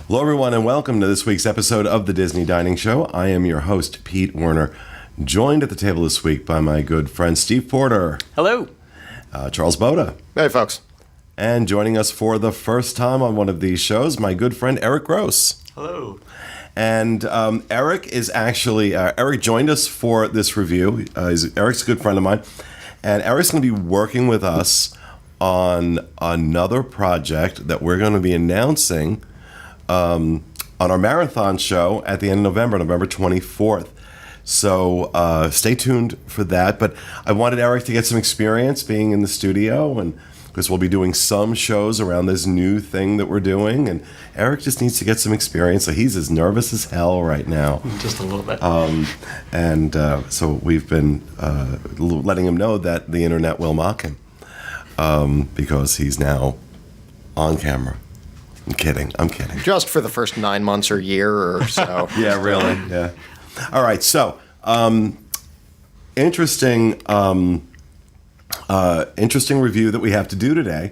Hello, everyone, and welcome to this week's episode of the Disney Dining Show. I am your host, Pete Werner, joined at the table this week by my good friend, Steve Porter. Hello. Charles Boda. Hey, folks. And joining us for the first time on one of these shows, my good friend, Eric Gross. Hello. And Eric is actually, Eric joined us for this review. Eric's a good friend of mine. And Eric's going to be working with us on another project that we're going to be announcing on our marathon show at the end of November 24th. So stay tuned for that. But I wanted Eric to get some experience being in the studio, and because we'll be doing some shows around this new thing that we're doing, and Eric just needs to get some experience. So he's as nervous as hell right now. Just a little bit. So we've been letting him know that the internet will mock him because he's now on camera. I'm kidding. Just for the first 9 months or year or so. Yeah, really. Yeah. All right. So, interesting review that we have to do today.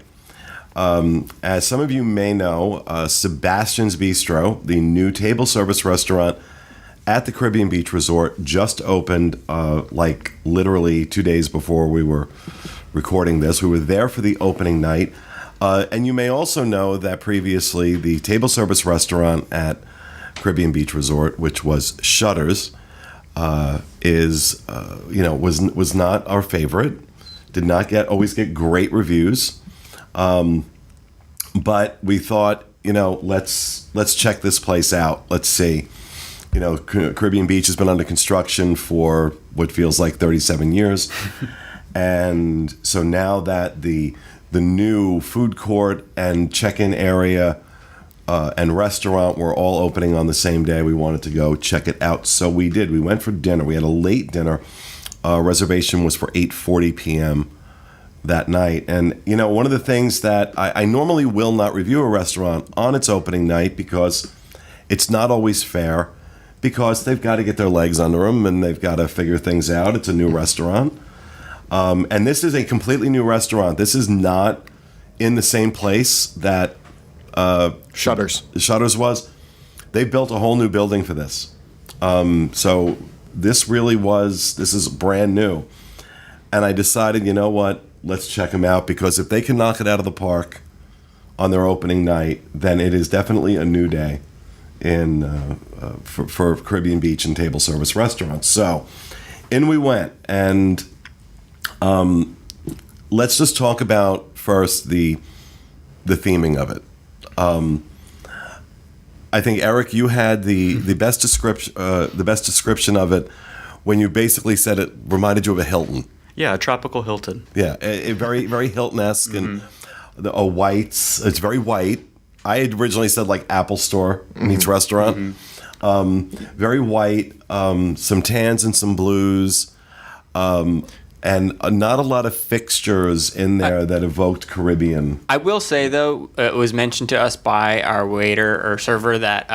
As some of you may know, Sebastian's Bistro, the new table service restaurant at the Caribbean Beach Resort, just opened like literally 2 days before we were recording this. We were there for the opening night. And you may also know that previously the table service restaurant at Caribbean Beach Resort, which was Shutters, was not our favorite. Did not always get great reviews, but we thought, let's check this place out. Let's see. Caribbean Beach has been under construction for what feels like 37 years, and so now that the new food court and check-in area and restaurant were all opening on the same day, we wanted to go check it out. So we did. We went for dinner. We had a late dinner. Reservation was for 8:40 p.m. that night. And, one of the things that I normally will not review a restaurant on its opening night because it's not always fair, because they've got to get their legs under them and they've got to figure things out. It's a new restaurant. And this is a completely new restaurant. This is not in the same place that Shutters was. They built a whole new building for this. So this is brand new. And I decided, you know what, let's check them out, because if they can knock it out of the park on their opening night, then it is definitely a new day for Caribbean Beach and table service restaurants. So in we went, and let's just talk about first the theming of it. I think, Eric, you had the best description of it when you basically said it reminded you of a Hilton. Yeah, a tropical Hilton. Yeah, a very, very Hilton-esque, and it's very white. I had originally said like Apple Store meets restaurant. Very white, some tans and some blues. And not a lot of fixtures in there that evoked Caribbean. I will say, though, it was mentioned to us by our waiter or server that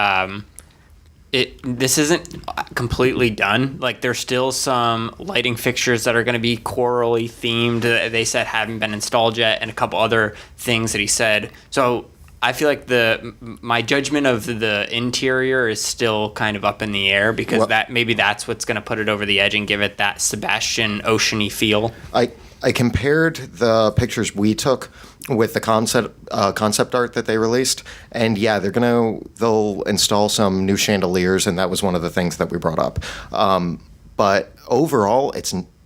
this isn't completely done. Like, there's still some lighting fixtures that are going to be corally themed that they said haven't been installed yet, and a couple other things that he said. So I feel like my judgment of the interior is still kind of up in the air, because that's what's going to put it over the edge and give it that Sebastian oceany feel. I compared the pictures we took with the concept art that they released, and yeah, they'll install some new chandeliers, and that was one of the things that we brought up. But overall,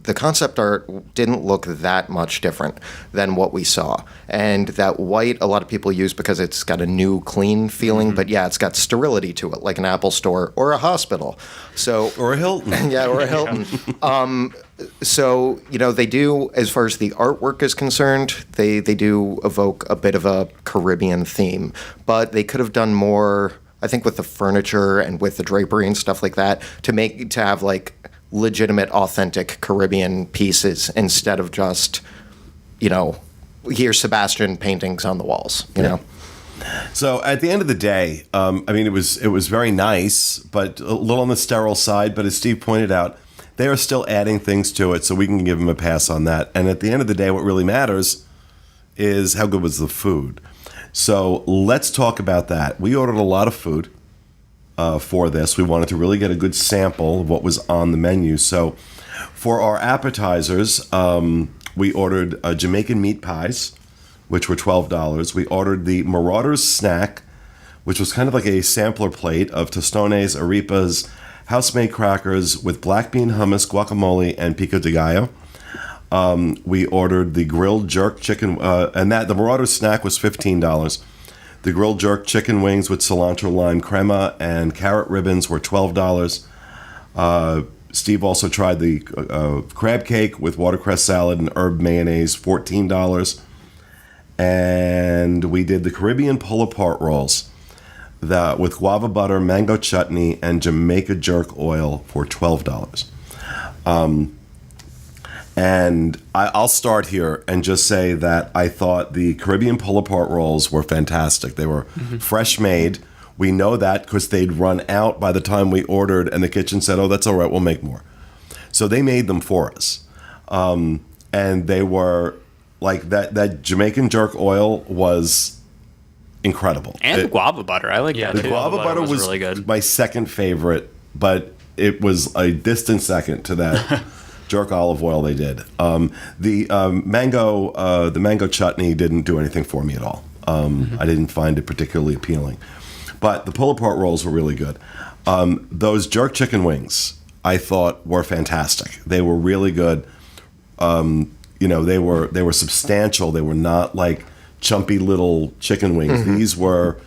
the concept art didn't look that much different than what we saw. And that white, a lot of people use because it's got a new, clean feeling. But yeah, it's got sterility to it, like an Apple Store or a hospital. Or a Hilton. Yeah, or a Hilton. So, they do, as far as the artwork is concerned, they do evoke a bit of a Caribbean theme. But they could have done more, I think, with the furniture and with the drapery and stuff like that, to have like legitimate, authentic Caribbean pieces instead of just, here's Sebastian paintings on the walls, you know? So at the end of the day, it was very nice, but a little on the sterile side. But as Steve pointed out, they are still adding things to it, so we can give them a pass on that. And at the end of the day, what really matters is how good was the food. So let's talk about that. We ordered a lot of food for this. We wanted to really get a good sample of what was on the menu. So for our appetizers, we ordered Jamaican meat pies, which were $12. We ordered the Marauders snack, which was kind of like a sampler plate of tostones, arepas, house-made crackers with black bean hummus, guacamole, and pico de gallo. We ordered the grilled jerk chicken, and the Marauders snack was $15. The grilled jerk chicken wings with cilantro lime crema and carrot ribbons were $12. Steve also tried the crab cake with watercress salad and herb mayonnaise, $14. And we did the Caribbean pull-apart rolls with guava butter, mango chutney, and Jamaica jerk oil for $12. And I'll start here and just say that I thought the Caribbean pull-apart rolls were fantastic. They were fresh made. We know that because they'd run out by the time we ordered, and the kitchen said, "Oh, that's all right, we'll make more." So they made them for us. And they were like that Jamaican jerk oil was incredible. And the guava butter. I like that The too. guava butter was really good. my second favorite, but it was a distant second to that jerk olive oil they did. The mango chutney didn't do anything for me at all. I didn't find it particularly appealing. But the pull-apart rolls were really good. Those jerk chicken wings, I thought, were fantastic. They were really good. They were substantial. They were not like chumpy little chicken wings. These were,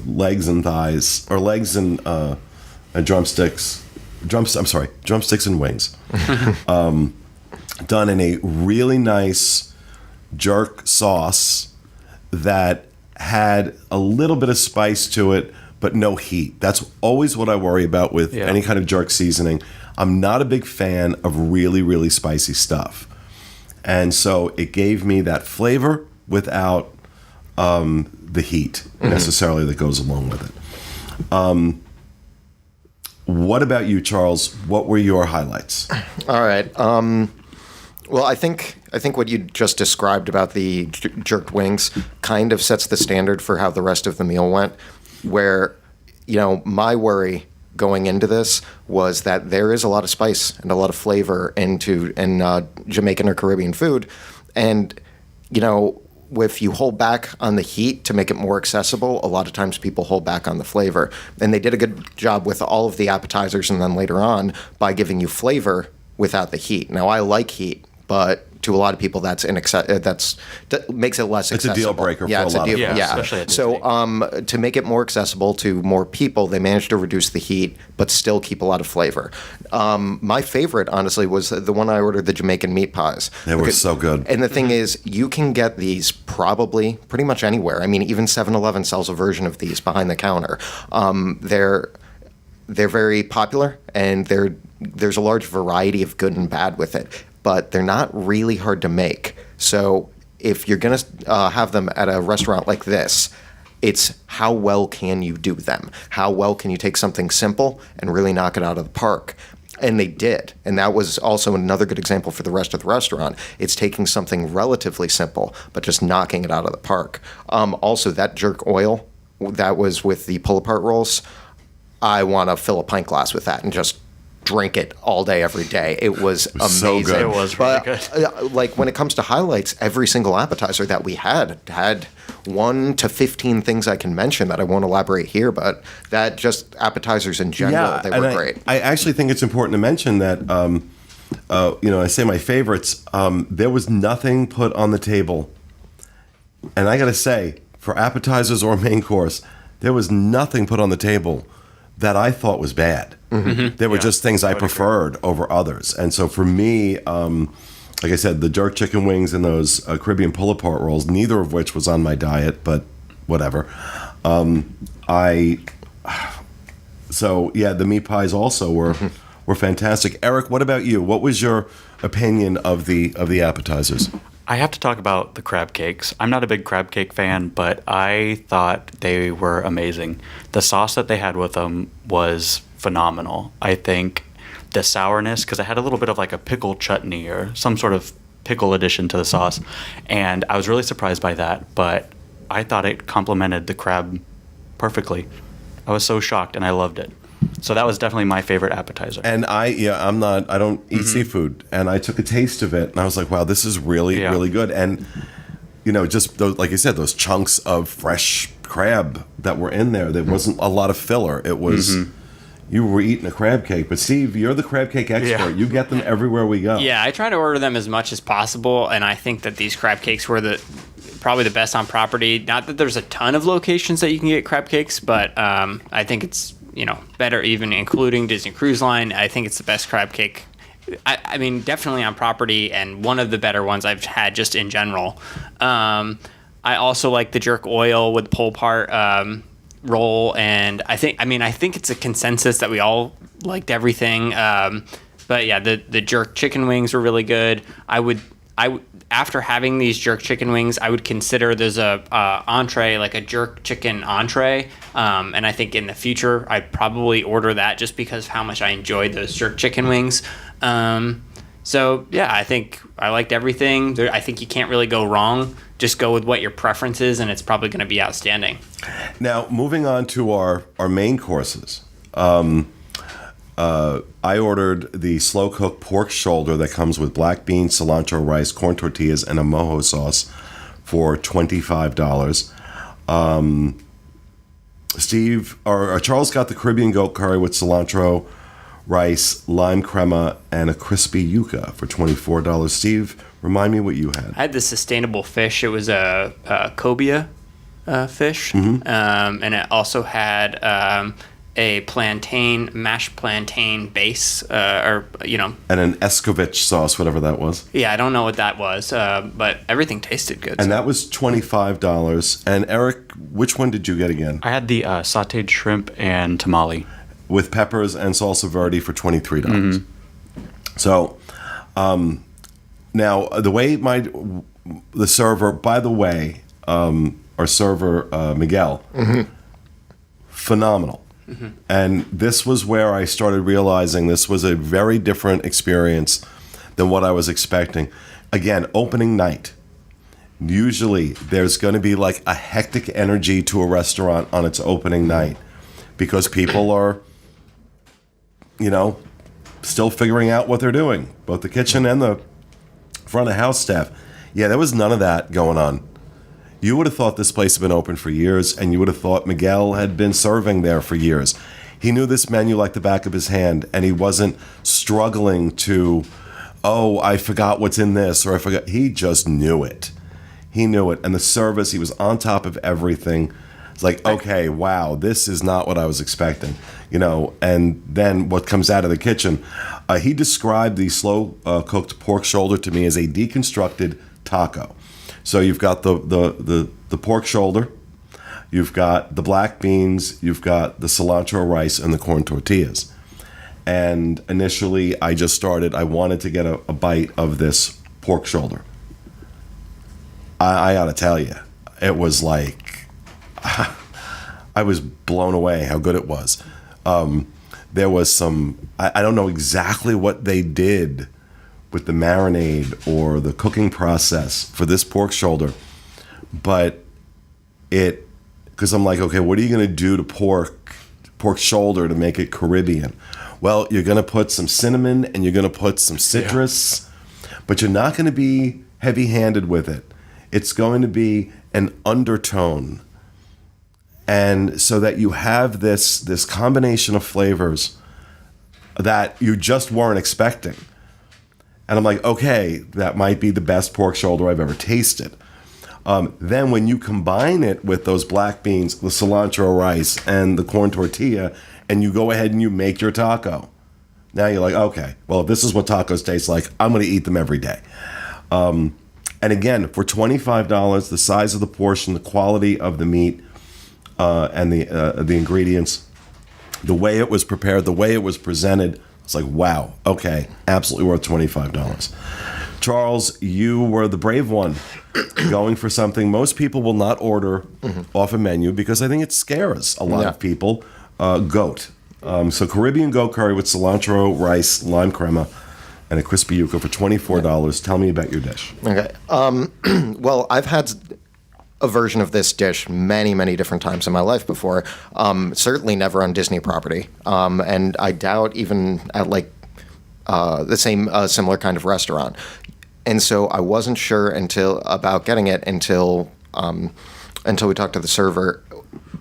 legs and thighs, or legs and drumsticks. Drumsticks and wings. Done in a really nice jerk sauce that had a little bit of spice to it, but no heat. That's always what I worry about with any kind of jerk seasoning. I'm not a big fan of really, really spicy stuff. And so it gave me that flavor without the heat necessarily that goes along with it. What about you, Charles? What were your highlights? All right. Well, I think what you just described about the jerked wings kind of sets the standard for how the rest of the meal went, where, my worry going into this was that there is a lot of spice and a lot of flavor in Jamaican or Caribbean food. And, if you hold back on the heat to make it more accessible, a lot of times people hold back on the flavor. And they did a good job with all of the appetizers and then later on by giving you flavor without the heat. Now, I like heat, but to a lot of people, that makes it less accessible. It's a deal breaker for a lot of people. Yeah, especially at So Disney. to make it more accessible to more people, they managed to reduce the heat, but still keep a lot of flavor. My favorite, honestly, was the one I ordered, the Jamaican meat pies. They were so good. And the thing is, you can get these probably pretty much anywhere. I mean, even 7-Eleven sells a version of these behind the counter. They're very popular, and there's a large variety of good and bad with it, but they're not really hard to make. So if you're going to have them at a restaurant like this, it's how well can you do them? How well can you take something simple and really knock it out of the park? And they did. And that was also another good example for the rest of the restaurant. It's taking something relatively simple, but just knocking it out of the park. Also, that jerk oil that was with the pull-apart rolls, I want to fill a pint glass with that and just drink it all day, every day. It was amazing. so good. It was really good. Like when it comes to highlights, every single appetizer that we had 1 to 15 things I can mention that I won't elaborate here, but that just appetizers in general, they were great. I actually think it's important to mention that, I say my favorites, there was nothing put on the table. And I got to say, for appetizers or main course, there was nothing put on the table that I thought was bad. There were just things I preferred over others. And so for me, like I said, the jerk chicken wings and those Caribbean pull-apart rolls, neither of which was on my diet, but whatever. The meat pies also were fantastic. Eric, what about you? What was your opinion of the appetizers? I have to talk about the crab cakes. I'm not a big crab cake fan, but I thought they were amazing. The sauce that they had with them was phenomenal. I think the sourness, because it had a little bit of like a pickle chutney or some sort of pickle addition to the sauce, and I was really surprised by that. But I thought it complemented the crab perfectly. I was so shocked, and I loved it. So that was definitely my favorite appetizer. And I don't eat seafood, and I took a taste of it, and I was like, wow, this is really, really good. And, just those, like you said, those chunks of fresh crab that were in there, there wasn't a lot of filler. It was, you were eating a crab cake. But Steve, you're the crab cake expert. Yeah. You get them everywhere we go. Yeah, I try to order them as much as possible, and I think that these crab cakes were probably the best on property. Not that there's a ton of locations that you can get crab cakes, but I think it's better, even including Disney Cruise Line. I think it's the best crab cake. I mean, definitely on property, and one of the better ones I've had just in general. I also like the jerk oil with pull part roll, and I think it's a consensus that we all liked everything. But yeah, the jerk chicken wings were really good. After having these jerk chicken wings, I would consider there's a entree, like a jerk chicken entree, and I think in the future I'd probably order that just because of how much I enjoyed those jerk chicken wings. So yeah, I think I liked everything. I think you can't really go wrong. Just go with what your preference is, and it's probably going to be outstanding. Now, moving on to our main courses. I ordered the slow-cooked pork shoulder that comes with black beans, cilantro, rice, corn tortillas, and a mojo sauce for $25. Charles got the Caribbean goat curry with cilantro, rice, lime crema, and a crispy yuca for $24. Steve, remind me what you had. I had the sustainable fish. It was a cobia fish, Mm-hmm. and it also had a mashed plantain base, and an Escovitch sauce, whatever that was. Yeah, I don't know what that was, but everything tasted good. And that was $25. And Eric, which one did you get again? I had the sautéed shrimp and tamale. With peppers and salsa verde for $23. So, now the way the server, by the way, our server Miguel, phenomenal. And this was where I started realizing this was a very different experience than what I was expecting. Again, opening night. Usually there's going to be like a hectic energy to a restaurant on its opening night because people are, still figuring out what they're doing, both the kitchen and the front of house staff. Yeah, there was none of that going on. You would have thought this place had been open for years, and you would have thought Miguel had been serving there for years. He knew this menu like the back of his hand, and he wasn't struggling to, I forgot what's in this, or I forgot. He just knew it. He knew it. And the service, he was on top of everything. It's like, okay, wow, this is not what I was expecting. And then what comes out of the kitchen, he described the slow-cooked pork shoulder to me as a deconstructed taco. So you've got the pork shoulder, you've got the black beans, you've got the cilantro rice, and the corn tortillas. And initially, I wanted to get a bite of this pork shoulder. I gotta tell you, it was like, I was blown away how good it was. There was some, I don't know exactly what they did with the marinade or the cooking process for this pork shoulder, but because I'm like, okay, what are you going to do to pork shoulder to make it Caribbean? Well, you're going to put some cinnamon and you're going to put some citrus, but you're not going to be heavy-handed with it. It's going to be an undertone, and so that you have this combination of flavors that you just weren't expecting. And I'm like, okay, that might be the best pork shoulder I've ever tasted. Then when you combine it with those black beans, the cilantro rice, and the corn tortilla, and you go ahead and you make your taco, now you're like, okay, well, if this is what tacos taste like, I'm going to eat them every day. And again, for $25, the size of the portion, the quality of the meat, and the ingredients, the way it was prepared, the way it was presented, it's like, wow, okay, absolutely worth $25. Charles, you were the brave one going for something most people will not order off a menu because I think it scares a lot of people, goat. So Caribbean goat curry with cilantro, rice, lime crema, and a crispy yuca for $24. Tell me about your dish. Okay. Well, I've had a version of this dish many, many different times in my life before. Certainly never on Disney property. And I doubt even at like the same similar kind of restaurant. And so I wasn't sure about getting it until we talked to the server,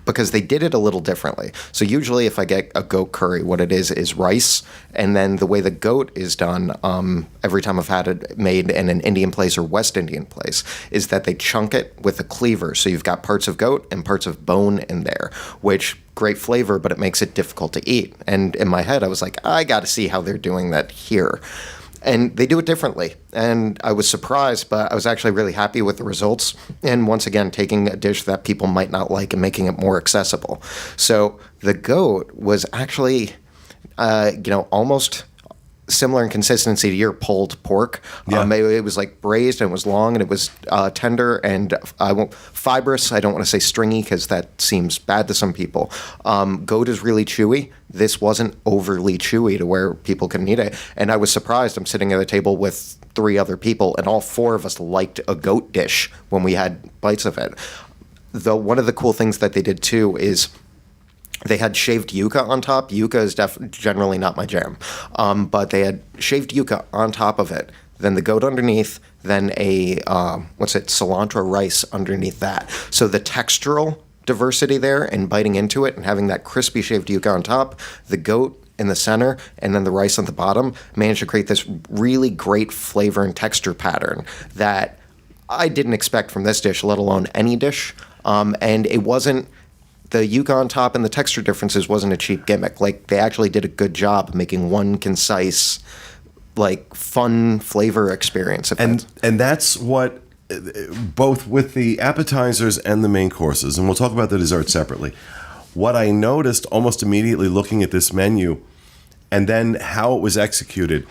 because they did it a little differently. So usually if I get a goat curry, what it is rice. And then the way the goat is done, every time I've had it made in an Indian place or West Indian place, is that they chunk it with a cleaver. So you've got parts of goat and parts of bone in there, which great flavor, but it makes it difficult to eat. And in my head, I was like, I got to see how they're doing that here. And they do it differently. And I was surprised, but I was actually really happy with the results. And once again, taking a dish that people might not like and making it more accessible. So the goat was actually, almost similar in consistency to your pulled pork. Yeah. It was like braised and it was long and it was tender and fibrous. I don't want to say stringy because that seems bad to some people. Goat is really chewy. This wasn't overly chewy to where people couldn't eat it. And I was surprised. I'm sitting at a table with 3 other people and all 4 of us liked a goat dish when we had bites of it. Though one of the cool things that they did too is they had shaved yuca on top. Yuca is generally not my jam. But they had shaved yuca on top of it, then the goat underneath, then cilantro rice underneath that. So the textural diversity there and biting into it and having that crispy shaved yuca on top, the goat in the center, and then the rice on the bottom managed to create this really great flavor and texture pattern that I didn't expect from this dish, let alone any dish. And it wasn't, the yuca on top and the texture differences wasn't a cheap gimmick. Like, they actually did a good job of making one concise, like, fun flavor experience. And that's what, both with the appetizers and the main courses, and we'll talk about the dessert separately, what I noticed almost immediately looking at this menu and then how it was executed,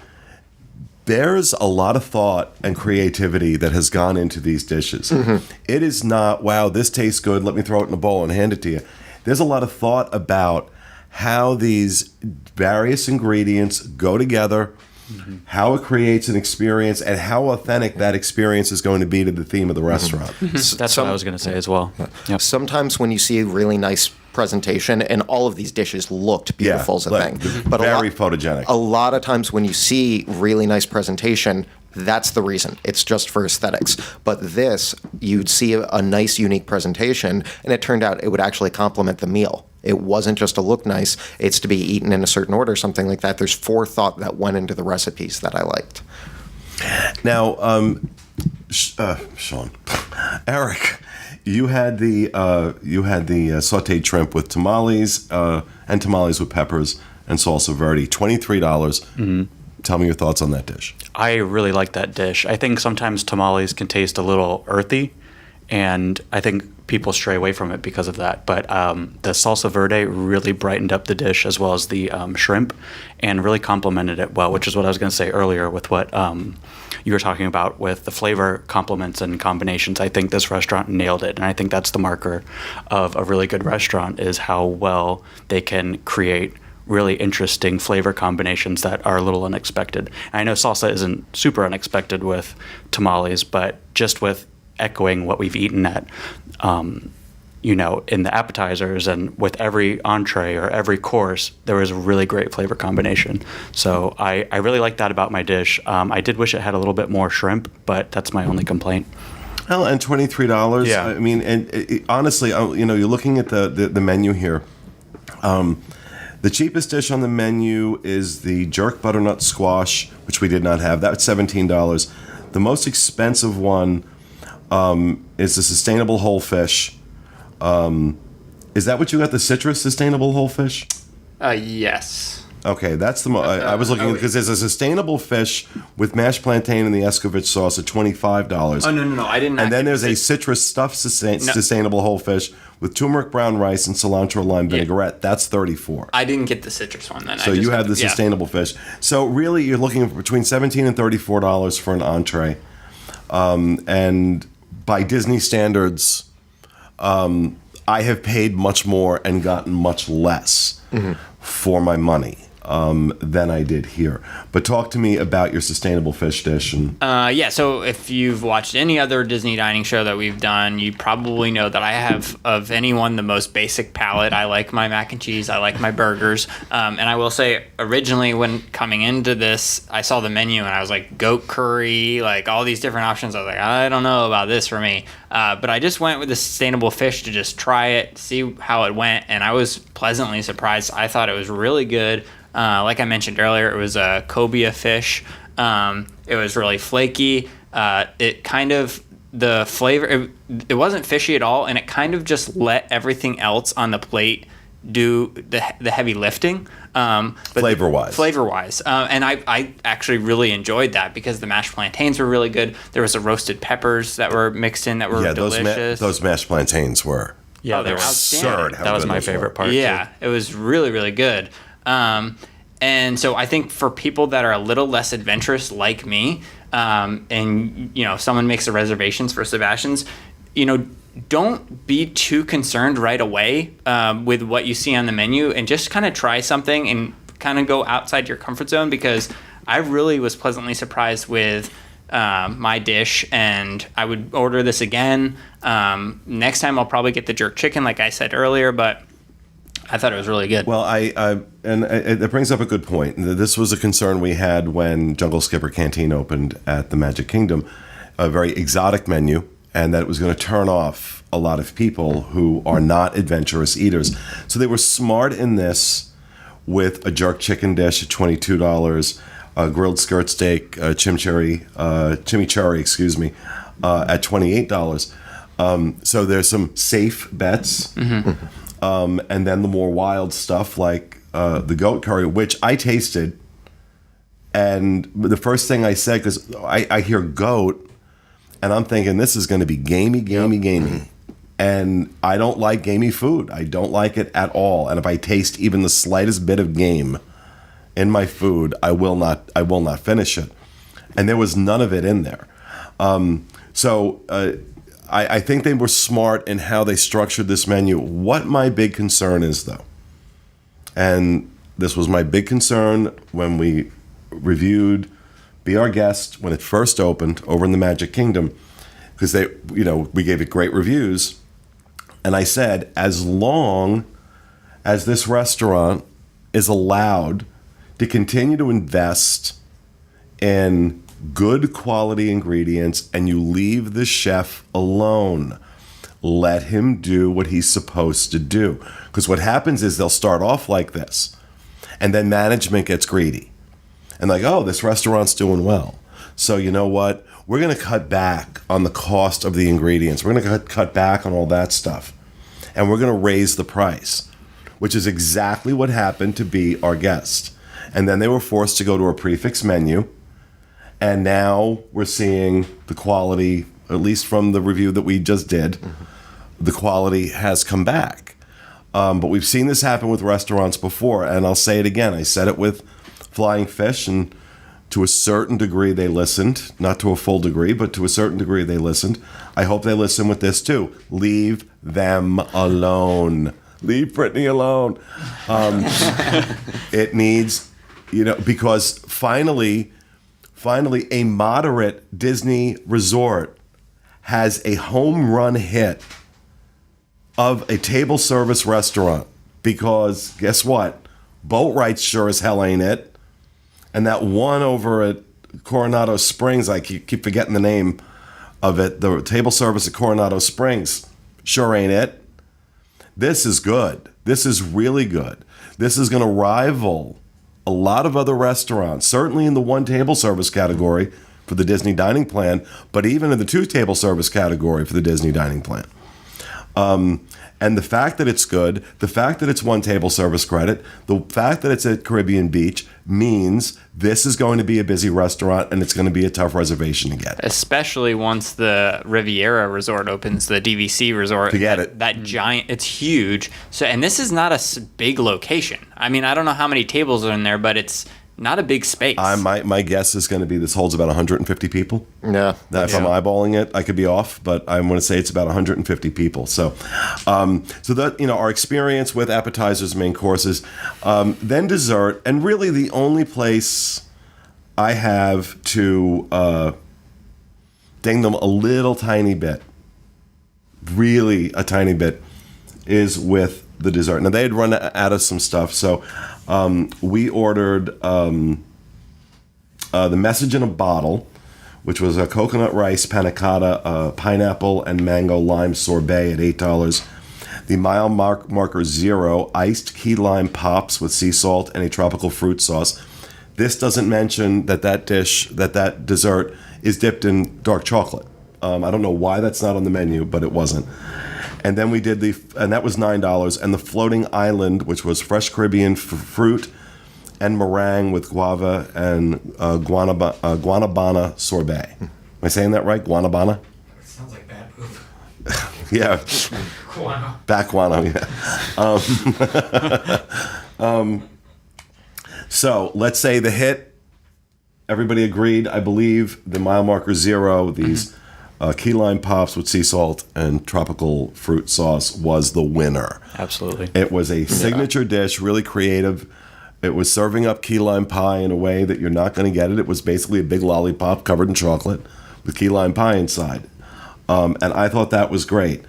there's a lot of thought and creativity that has gone into these dishes. Mm-hmm. It is not, wow, this tastes good, let me throw it in a bowl and hand it to you. There's a lot of thought about how these various ingredients go together, mm-hmm. how it creates an experience, and how authentic that experience is going to be to the theme of the restaurant. Mm-hmm. That's what I was going to say as well. Yep. Sometimes when you see a really nice presentation, and all of these dishes looked beautiful as a thing, but very photogenic. A lot of times when you see really nice presentation, that's the reason. It's just for aesthetics. But this, you'd see a nice, unique presentation, and it turned out it would actually complement the meal. It wasn't just to look nice. It's to be eaten in a certain order, something like that. There's forethought that went into the recipes that I liked. Now, Sean, Eric, you had the sautéed shrimp with tamales and tamales with peppers and salsa verde, $23. Mm-hmm. Tell me your thoughts on that dish. I really like that dish. I think sometimes tamales can taste a little earthy, and I think people stray away from it because of that. But the salsa verde really brightened up the dish, as well as the shrimp, and really complemented it well, which is what I was going to say earlier with what you were talking about with the flavor complements and combinations. I think this restaurant nailed it, and I think that's the marker of a really good restaurant, is how well they can create really interesting flavor combinations that are a little unexpected. I know salsa isn't super unexpected with tamales, but just with echoing what we've eaten at, in the appetizers and with every entree or every course, there was a really great flavor combination. So I really like that about my dish. I did wish it had a little bit more shrimp, but that's my only complaint. Well, and $23. Yeah. I mean, and honestly, you're looking at the menu here. The cheapest dish on the menu is the jerk butternut squash, which we did not have. That's $17. The most expensive one is the sustainable whole fish. Is that what you got, the citrus sustainable whole fish? Yes. Okay, that's the I was looking because there's a sustainable fish with mashed plantain and the escovitch sauce at $25. Oh, no, I didn't. And then there's a citrus stuffed sustainable whole fish with turmeric brown rice and cilantro lime vinaigrette. That's $34. I didn't get the citrus one then. So you had the sustainable fish. So really, you're looking for between $17 and $34 for an entree. And by Disney standards, I have paid much more and gotten much less for my money. than I did here. But talk to me about your sustainable fish dish. And Yeah, so if you've watched any other Disney dining show that we've done, you probably know that I have, of anyone, the most basic palate. I like my mac and cheese. I like my burgers. And I will say, originally, when coming into this, I saw the menu and I was like, goat curry, like all these different options. I was like, I don't know about this for me. But I just went with the sustainable fish to just try it, see how it went. And I was pleasantly surprised. I thought it was really good. Like I mentioned earlier, it was a cobia fish. It was really flaky. It kind of, the flavor, it wasn't fishy at all, and it kind of just let everything else on the plate do the heavy lifting. Flavor-wise. And I actually really enjoyed that because the mashed plantains were really good. There was the roasted peppers that were mixed in that were delicious. Those mashed plantains were they were absurd. That was my favorite part. Yeah, it was really, really good. And so I think for people that are a little less adventurous like me, and someone makes the reservations for Sebastian's, don't be too concerned right away with what you see on the menu, and just kind of try something and kind of go outside your comfort zone, because I really was pleasantly surprised with my dish, and I would order this again. Next time I'll probably get the jerk chicken like I said earlier, but I thought it was really good. Well, and it brings up a good point. This was a concern we had when Jungle Skipper Canteen opened at the Magic Kingdom, a very exotic menu, and that it was going to turn off a lot of people who are not adventurous eaters. So they were smart in this with a jerk chicken dish at $22, a grilled skirt steak, chimichurri, at $28. So there's some safe bets. Mm-hmm. And then the more wild stuff like the goat curry, which I tasted. And the first thing I said, because I hear goat, and I'm thinking this is going to be gamey. And I don't like gamey food. I don't like it at all. And if I taste even the slightest bit of game in my food, I will not finish it. And there was none of it in there. I think they were smart in how they structured this menu. What my big concern is, though, and this was my big concern when we reviewed Be Our Guest when it first opened over in the Magic Kingdom, because we gave it great reviews, and I said, as long as this restaurant is allowed to continue to invest in good quality ingredients and you leave the chef alone, let him do what he's supposed to do. Because what happens is they'll start off like this, and then management gets greedy and like, oh, this restaurant's doing well, so you know what, we're going to cut back on the cost of the ingredients, we're going to cut back on all that stuff, and we're going to raise the price, which is exactly what happened to Be Our Guest. And then they were forced to go to a prefix menu. And now we're seeing the quality, at least from the review that we just did, the quality has come back. But we've seen this happen with restaurants before, and I'll say it again. I said it with Flying Fish, and to a certain degree they listened. Not to a full degree, but to a certain degree they listened. I hope they listen with this too. Leave them alone. Leave Brittany alone. It needs, because finally, a moderate Disney resort has a home run hit of a table service restaurant, because guess what? Boat rights sure as hell ain't it. And that one over at Coronado Springs, I keep forgetting the name of it, the table service at Coronado Springs, sure ain't it. This is good. This is really good. This is going to rival a lot of other restaurants, certainly in the one table service category for the Disney dining plan, but even in the two table service category for the Disney dining plan. And the fact that it's good, the fact that it's one table service credit, the fact that it's at Caribbean Beach means this is going to be a busy restaurant, and it's going to be a tough reservation to get. Especially once the Riviera Resort opens, the DVC Resort. Forget it. That giant, it's huge. So, and this is not a big location. I mean, I don't know how many tables are in there, but it's not a big space. My guess is going to be this holds about 150 people. Yeah. If I'm eyeballing it, I could be off, but I'm going to say it's about 150 people. So, so that our experience with appetizers, main courses, then dessert, and really the only place I have to ding them a little tiny bit, really a tiny bit, is with the dessert. Now they had run out of some stuff, so we ordered the message in a bottle, which was a coconut rice panna cotta, pineapple and mango lime sorbet at $8. The mile marker 0 iced key lime pops with sea salt and a tropical fruit sauce. This doesn't mention that dessert is dipped in dark chocolate. I don't know why that's not on the menu, but it wasn't. And then we did and that was $9. And the floating island, which was fresh Caribbean fruit and meringue with guava and guanabana sorbet. Am I saying that right? Guanabana? It sounds like bad poop. Yeah. Guano. Back guano, yeah. So let's say the hit, everybody agreed, I believe, the mile marker 0, these key lime pops with sea salt and tropical fruit sauce was the winner. Absolutely. It was a signature dish, really creative. It was serving up key lime pie in a way that you're not going to get it. It was basically a big lollipop covered in chocolate with key lime pie inside. And I thought that was great.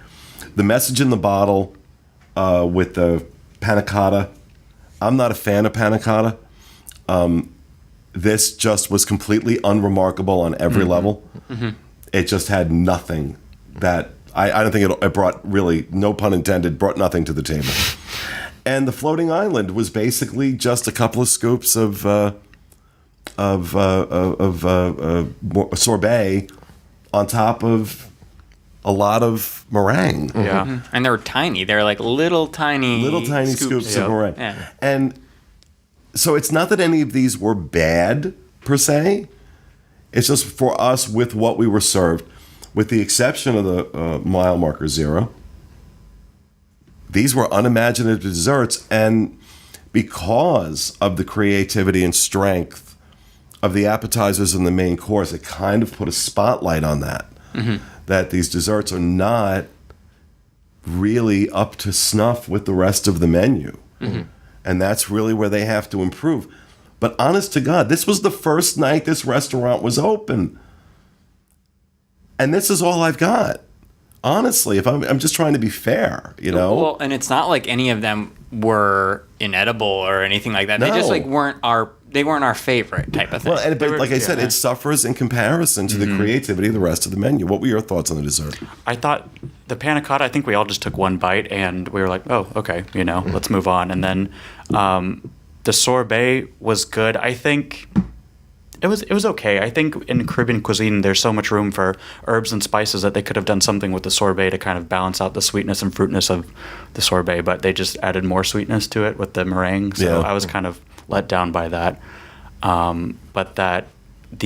The message in the bottle with the panna cotta, I'm not a fan of panna cotta. This just was completely unremarkable on every level. Mm-hmm. It just had nothing that I don't think it brought, really, no pun intended, brought nothing to the table. And the floating island was basically just a couple of scoops of sorbet on top of a lot of meringue. Yeah. Mm-hmm. And they were tiny. They were like little tiny scoops of meringue. Yeah. And so it's not that any of these were bad per se. It's just for us with what we were served, with the exception of the mile marker 0. These were unimaginative desserts, and because of the creativity and strength of the appetizers and the main course, it kind of put a spotlight on that. Mm-hmm. That these desserts are not really up to snuff with the rest of the menu. Mm-hmm. And that's really where they have to improve. But honest to God, this was the first night this restaurant was open. And this is all I've got. Honestly, if I'm just trying to be fair, Well, and it's not like any of them were inedible or anything like that. No. They just weren't our favorite type of thing. Well, but like I said, it suffers in comparison to the creativity of the rest of the menu. What were your thoughts on the dessert? I thought the panna cotta, I think we all just took one bite and we were like, oh, okay, let's move on. And then the sorbet was good. I think it was okay. I think in Caribbean cuisine, there's so much room for herbs and spices that they could have done something with the sorbet to kind of balance out the sweetness and fruitness of the sorbet, but they just added more sweetness to it with the meringue. So I was kind of let down by that. But the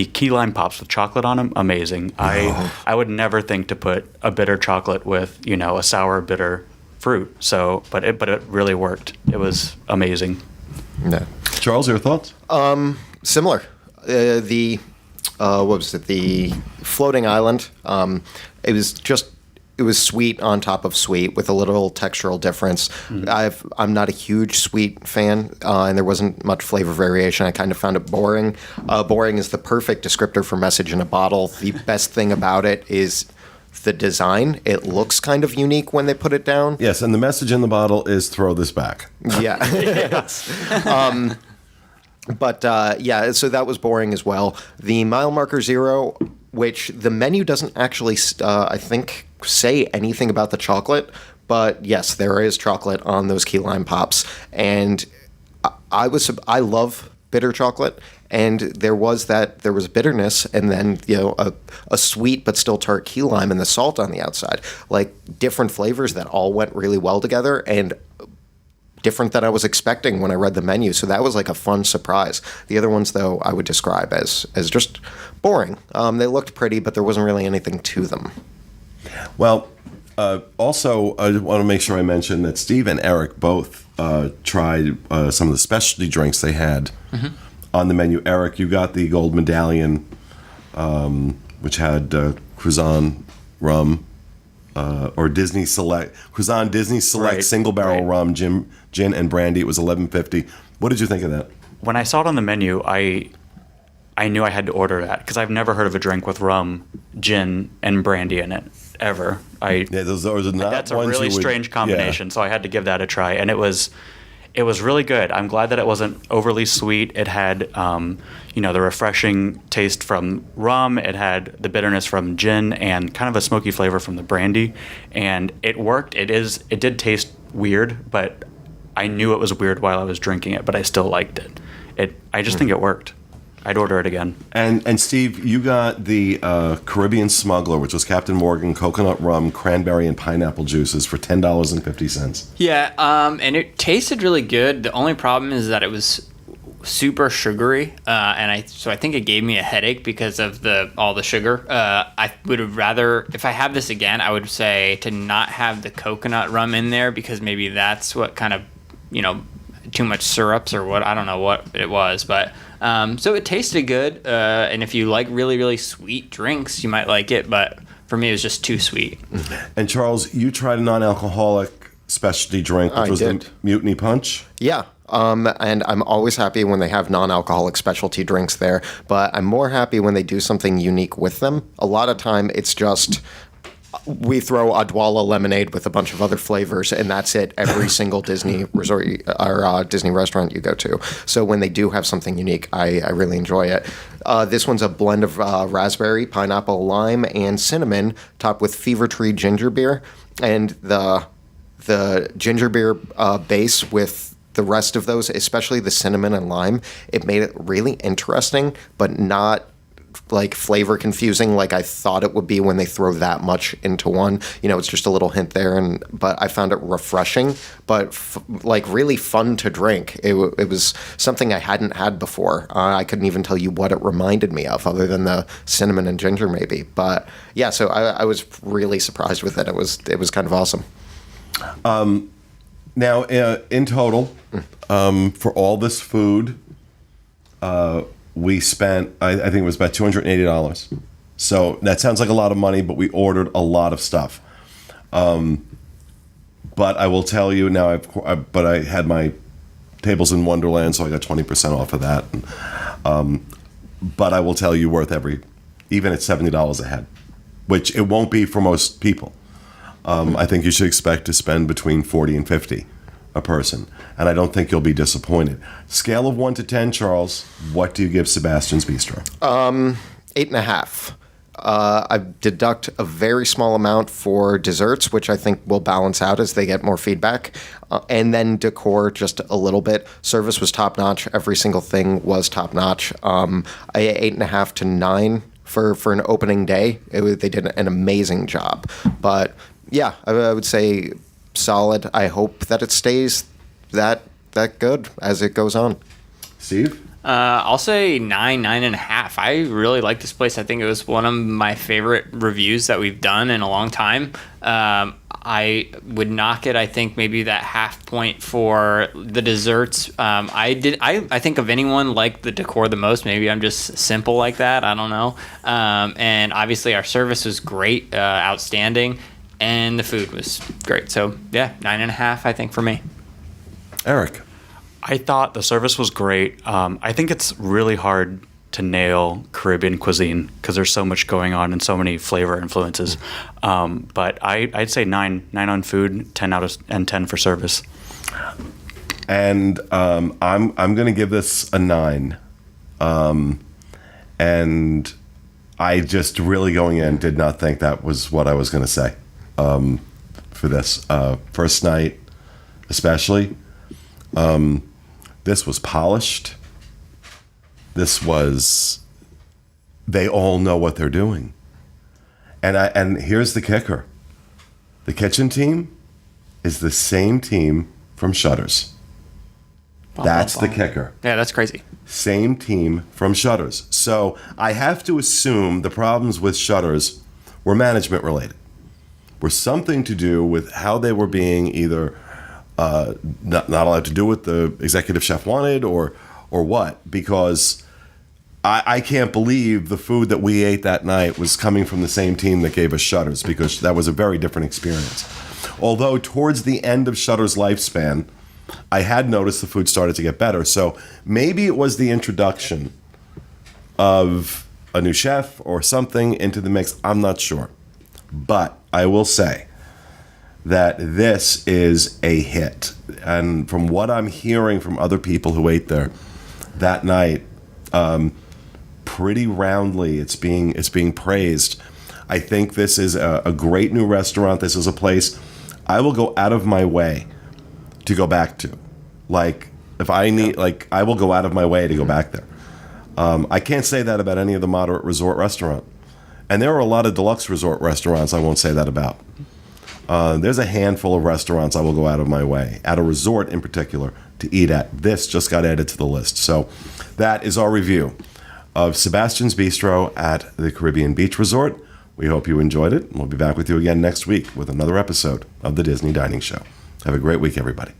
key lime pops with chocolate on them, amazing. I would never think to put a bitter chocolate with, a sour, bitter fruit. So, but it really worked. It was amazing. Yeah. Charles, your thoughts? Similar. What was it? The floating island. It was sweet on top of sweet with a little textural difference. Mm-hmm. I'm not a huge sweet fan, and there wasn't much flavor variation. I kind of found it boring. Boring is the perfect descriptor for message in a bottle. The best thing about it is the design. It looks kind of unique when they put it down. Yes, and the message in the bottle is throw this back. Yeah. So that was boring as well. The mile marker 0, which the menu doesn't actually, I think, say anything about the chocolate, but yes, there is chocolate on those key lime pops, and I love bitter chocolate, and there was bitterness, and then a sweet but still tart key lime and the salt on the outside, like different flavors that all went really well together, and different than I was expecting when I read the menu. So that was like a fun surprise. The other ones, though, I would describe as just boring. They looked pretty, but there wasn't really anything to them. Well, also, I want to make sure I mention that Steve and Eric both tried some of the specialty drinks they had on the menu. Eric, you got the gold medallion, which had Cruzan rum, or Disney Select Cruzan Disney Select Right, single barrel right. rum, gin and brandy. It was $11.50. What did you think of that? When I saw it on the menu, I knew I had to order that because I've never heard of a drink with rum, gin, and brandy in it ever. Yeah, those are not That's a ones really you would- strange combination, yeah. so I had to give that a try, and it was really good. I'm glad that it wasn't overly sweet. It had the refreshing taste from rum. It had the bitterness from gin and kind of a smoky flavor from the brandy, and it worked. It did taste weird, but I knew it was weird while I was drinking it, but I still liked it. I just think it worked. I'd order it again. And Steve, you got the Caribbean Smuggler, which was Captain Morgan coconut rum, cranberry, and pineapple juices for $10.50. Yeah, and it tasted really good. The only problem is that it was super sugary, and I think it gave me a headache because of all the sugar. I would have rather, if I have this again, I would say to not have the coconut rum in there because maybe that's what kind of, too much syrups or what, I don't know what it was, but so it tasted good, and if you like really, really sweet drinks, you might like it, but for me, it was just too sweet. And Charles, you tried a non-alcoholic specialty drink, which I was did. the Mutiny Punch. Yeah. And I'm always happy when they have non-alcoholic specialty drinks there, but I'm more happy when they do something unique with them. A lot of time it's just we throw Odwalla lemonade with a bunch of other flavors, and that's it every single Disney resort or Disney restaurant you go to. So when they do have something unique, I really enjoy it. This one's a blend of raspberry, pineapple, lime, and cinnamon, topped with Fever Tree ginger beer, and the ginger beer base with the rest of those, especially the cinnamon and lime, it made it really interesting, but not like flavor confusing like I thought it would be when they throw that much into one. It's just a little hint there, but I found it refreshing, but like really fun to drink. It was something I hadn't had before. I couldn't even tell you what it reminded me of, other than the cinnamon and ginger maybe. But yeah, so I was really surprised with it. It was kind of awesome. Now, in total, for all this food, we spent, I think it was about $280. So that sounds like a lot of money, but we ordered a lot of stuff. But I will tell you now, but I had my Tables in Wonderland, so I got 20% off of that. But I will tell you, worth even at $70 a head, which it won't be for most people. I think you should expect to spend between $40 and $50 a person, and I don't think you'll be disappointed. Scale of 1 to 10, Charles, what do you give Sebastian's Bistro? 8.5. I deduct a very small amount for desserts, which I think will balance out as they get more feedback, and then decor just a little bit. Service was top notch. Every single thing was top notch. 8.5 to 9 for an opening day. They did an amazing job, but yeah, I would say solid. I hope that it stays that good as it goes on. Steve? I'll say 9.5. I really like this place. I think it was one of my favorite reviews that we've done in a long time. I would knock it, I think, maybe that half point for the desserts. I think of anyone like the decor the most. Maybe I'm just simple like that. I don't know. And obviously our service was great, outstanding, and the food was great. So yeah, 9.5, I think, for me. Eric? I thought the service was great. I think it's really hard to nail Caribbean cuisine because there's so much going on and so many flavor influences. But I'd say 9 on food, 10 for service. And I'm going to give this a 9. And I just really going in did not think that was what I was going to say for this first night, especially. This was polished. They all know what they're doing. And here's the kicker. The kitchen team is the same team from Shutters. That's the kicker. Yeah, that's crazy. Same team from Shutters. So I have to assume the problems with Shutters were management related. Were something to do with how they were being either not allowed to do what the executive chef wanted, or or what, because I can't believe the food that we ate that night was coming from the same team that gave us Shutters, because that was a very different experience. Although towards the end of Shutter's lifespan, I had noticed the food started to get better. So maybe it was the introduction of a new chef or something into the mix. I'm not sure. But I will say that this is a hit. And from what I'm hearing from other people who ate there that night, pretty roundly it's being praised. I think this is a great new restaurant. This is a place I will go out of my way to go back to. Like, if I need, like, I will go out of my way to go back there. I can't say that about any of the moderate resort restaurant. And there are a lot of deluxe resort restaurants I won't say that about. There's a handful of restaurants I will go out of my way, at a resort in particular, to eat at. This just got added to the list. So that is our review of Sebastian's Bistro at the Caribbean Beach Resort. We hope you enjoyed it. We'll be back with you again next week with another episode of the Disney Dining Show. Have a great week, everybody.